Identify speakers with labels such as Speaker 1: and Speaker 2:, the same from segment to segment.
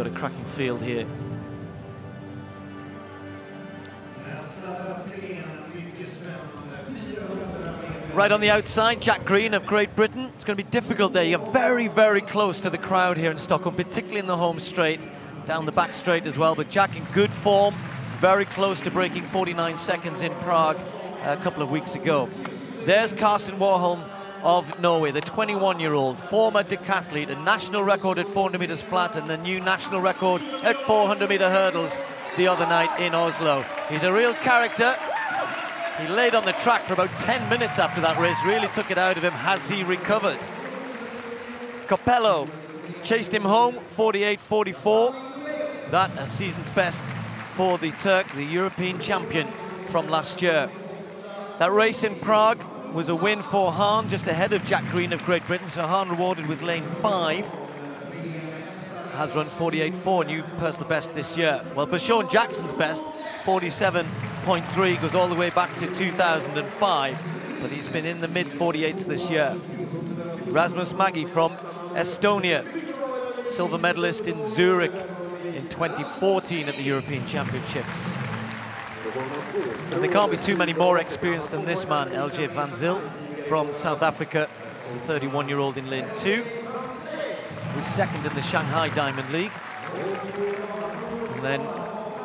Speaker 1: a cracking field here. Right on the outside, Jack Green of Great Britain. It's going to be difficult there. You're very, very close to the crowd here in Stockholm, particularly in the home straight, down the back straight as well. But Jack in good form, very close to breaking 49 seconds in Prague a couple of weeks ago. There's Karsten Warholm of Norway, the 21-year-old, former decathlete, a national record at 400 meters flat and the new national record at 400-meter hurdles the other night in Oslo. He's a real character. He laid on the track for about 10 minutes after that race, really took it out of him. Has he recovered? Copello chased him home, 48.44. That a season's best for the Turk, the European champion from last year. That race in Prague was a win for Hahn, just ahead of Jack Green of Great Britain, so Hahn rewarded with lane 5. Has run 48.4, new personal best this year. Well, Bashorn Jackson's best, 47.3, goes all the way back to 2005, but he's been in the mid-48s this year. Rasmus Mägi from Estonia, silver medalist in Zurich in 2014 at the European Championships. And there can't be too many more experienced than this man, LJ Van Zyl from South Africa, the 31-year-old in lane 2. He's second in the Shanghai Diamond League. And then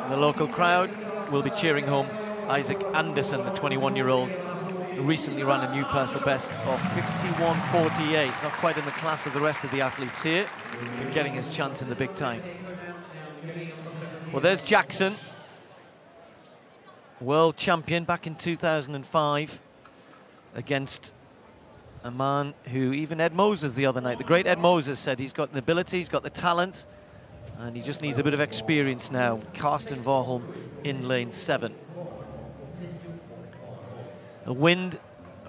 Speaker 1: the local crowd will be cheering home Isaac Anderson, the 21-year-old, who recently ran a new personal best of 51.48. Not quite in the class of the rest of the athletes here, but getting his chance in the big time. Well, there's Jackson, world champion back in 2005 against a man who even Ed Moses the other night, the great Ed Moses, said he's got the ability, he's got the talent, and he just needs a bit of experience now. Karsten Warholm in lane 7. The wind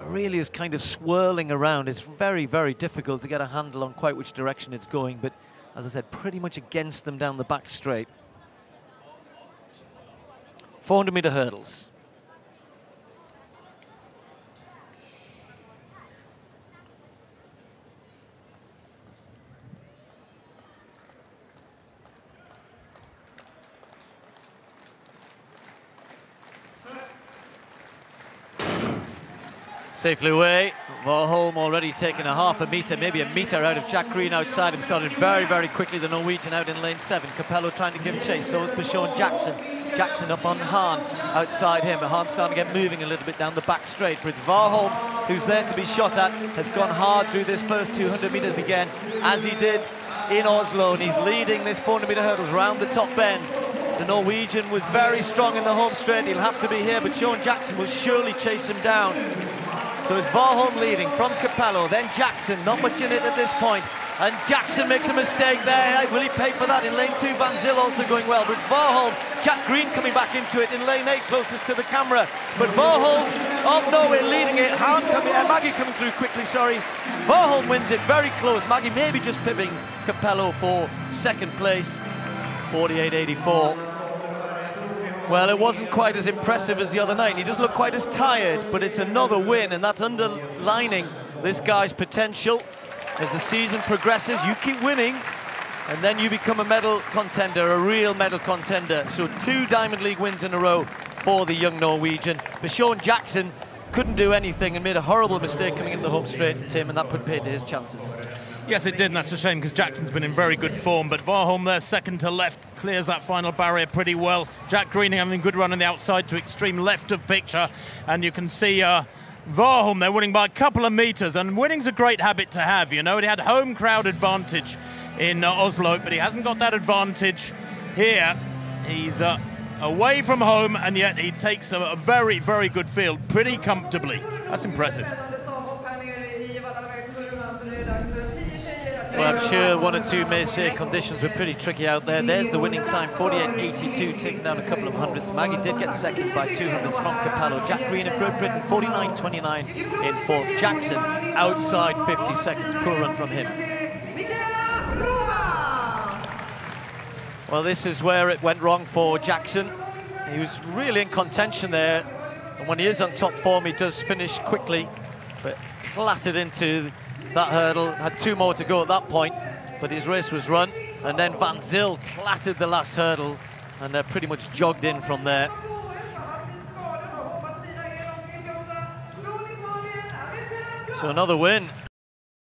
Speaker 1: really is kind of swirling around. It's very, very difficult to get a handle on quite which direction it's going, but as I said, pretty much against them down the back straight. 400-meter hurdles. Safely away. Warholm already taken a half a metre, maybe a metre out of Jack Green outside him. Started very, very quickly, the Norwegian out in lane 7. Copello trying to give chase, so is Bashorn Jackson. Jackson up on Hahn outside him. Hahn starting to get moving a little bit down the back straight. But it's Warholm who's there to be shot at. Has gone hard through this first 200 metres again, as he did in Oslo. And he's leading this 400-metre hurdles round the top bend. The Norwegian was very strong in the home straight. He'll have to be here, but Bashorn Jackson will surely chase him down. So it's Warholm leading from Copello, then Jackson, not much in it at this point. And Jackson makes a mistake there. Will he pay for that in lane 2? Van Zyl also going well, but it's Warholm. Jack Green coming back into it in lane 8, closest to the camera. But Warholm of Norway leading it. Mägi coming through quickly, sorry. Warholm wins it very close. Mägi maybe just pipping Copello for second place, 48.84. Well, it wasn't quite as impressive as the other night. He doesn't look quite as tired, but it's another win, and that's underlining this guy's potential. As the season progresses, you keep winning, and then you become a medal contender, a real medal contender. So 2 Diamond League wins in a row for the young Norwegian. Bashorn Jackson couldn't do anything and made a horrible mistake coming into the home straight, Tim, and that put paid to his chances.
Speaker 2: Yes, it did, and that's a shame because Jackson's been in very good form, but Warholm there, second to left, clears that final barrier pretty well. Jack Green having a good run on the outside to extreme left of picture, and you can see Warholm there winning by a couple of metres, and winning's a great habit to have, you know. He had home crowd advantage in Oslo, but he hasn't got that advantage here. He's away from home, and yet he takes a very, very good field pretty comfortably. That's impressive.
Speaker 1: Well, I'm sure 1 or 2 may say conditions were pretty tricky out there. There's the winning time, 48.82, taking down a couple of hundredths. Mägi did get second by 2 hundredths from Copello. Jack Green of Great Britain, 49.29 in 4th. Jackson outside 50 seconds. Poor run from him. Well, this is where it went wrong for Jackson. He was really in contention there, and when he is on top form, he does finish quickly, but clattered into that hurdle. Had 2 more to go at that point, but his race was run, And then Van Zyl clattered the last hurdle and pretty much jogged in from there. So another win